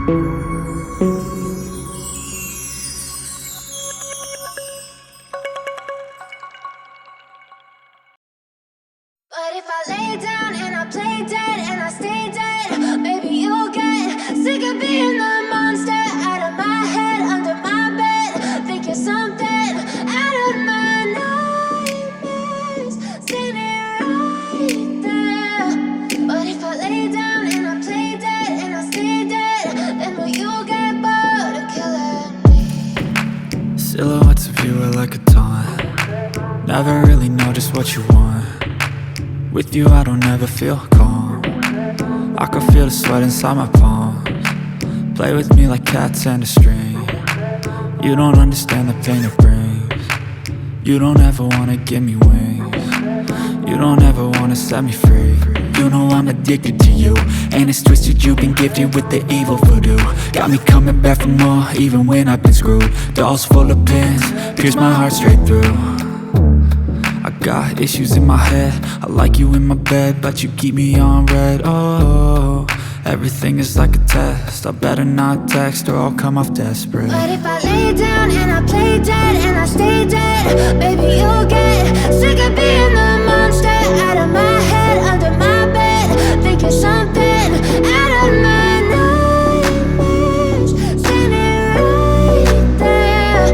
But if I lay down and I play dead and I stay dead, maybe you'll get sick of being the monster out of my head, under my bed. Think you're something out of my nightmares, standing right there. But if I lay down and I play dead and I stay dead, then will you get bored of killing me? Silhouettes of you are like a taunt. Never really know just what you want. With you I don't ever feel calm. I can feel the sweat inside my palms. Play with me like cats and a string. You don't understand the pain it brings. You don't ever wanna give me wings. You don't ever wanna set me free. You know I'm addicted to you, and it's twisted, you've been gifted with the evil voodoo. Got me coming back for more, even when I've been screwed. Dolls full of pins, pierce my heart straight through. I got issues in my head, I like you in my bed, but you keep me on red. Oh, everything is like a test. I better not text or I'll come off desperate. But if I lay down and I play dead and I stay dead, baby you'll get sick of being the monster out of my head, under my bed. Think you're something out of my nightmares, standing right there.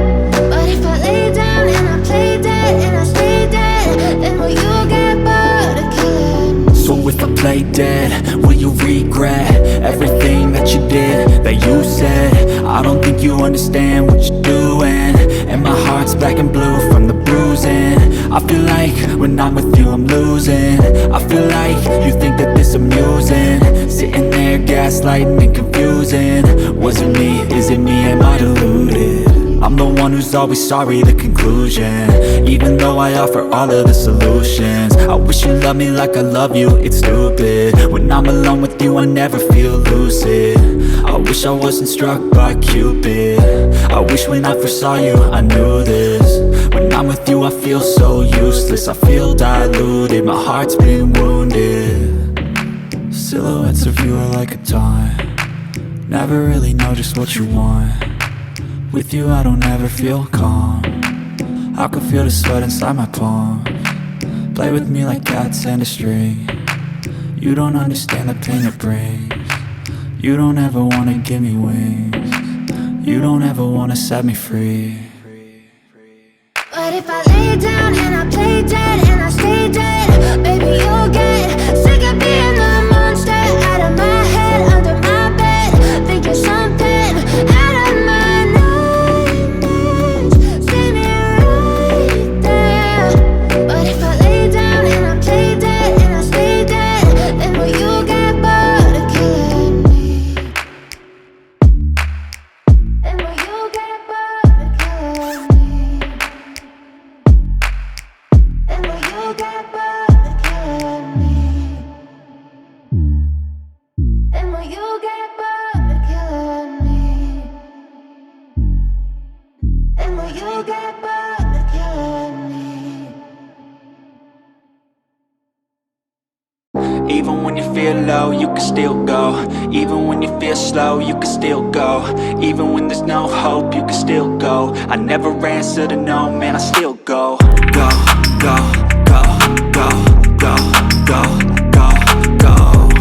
But if I lay down and I play dead and I stay dead, then will you get bored of killing me? So if I play dead, will you regret everything that you did, that you said? I don't think you understand what you're doing, and my heart's black and blue from the bruising. I feel like when I'm with you I'm losing. I feel like you think that this amusing, sitting there gaslighting and confusing. Was it me? Is it me? Am I deluded? I'm the one who's always sorry, the conclusion, even though I offer all of the solutions. I wish you loved me like I love you, it's stupid. When I'm alone with you I never feel lucid. I wish I wasn't struck by Cupid. I wish when I first saw you I knew this. When I'm with you I feel so useless, I feel diluted, my heart's been wounded. Silhouettes of you are like a taunt. Never really know just what you want. With you I don't ever feel calm. I can feel the sweat inside my palms. Play with me like cats and a string. You don't understand the pain it brings. You don't ever wanna give me wings. You don't ever wanna set me free. But if I lay down and I play dead and I stay dead, baby you'll get sick of being the monster out of my head, under my bed. Think you're something out of my nightmares, standing right there. But if I lay down and I play dead and I stay dead, then will you get bored of killing me? Then will you get bored of killing me? Then will you get bored of killing me? Then will you get bored of killing me? Then will you get bored of killing me? Even when you feel low, you can still go. Even when you feel slow, you can still go. Even when there's no hope, you can still go. I never answer to no, man, I still go. Go, go, go, go, go, go, go, go,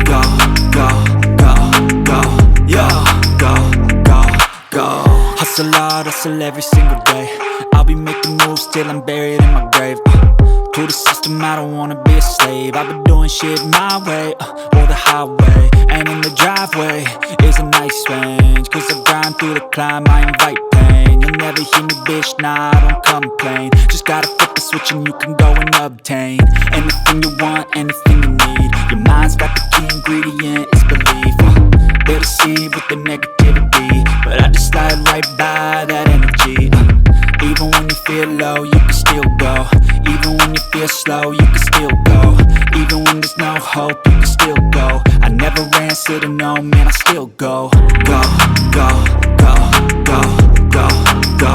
go, go, go, go, yo, go, go, go. Hustle hard, hustle every single day. I'll be making moves till I'm buried in my grave. To the system, I don't wanna be a slave. I've been doing shit my way, or the highway. And in the driveway is a nice range, cause I grind through the climb, I invite pain. You'll never hear me, bitch, nah, I don't complain. Just gotta flip the switch and you can go and obtain anything you want, anything you need. Your mind's got the key ingredient, it's belief. They'll deceive with the negativity, but I just slide right by that energy. Even when you feel low, you can still go. Even when you feel slow, you can still go. Even when there's no hope, you can still go. I never answer to no, man, I still go. Go, go, go, go, go, go.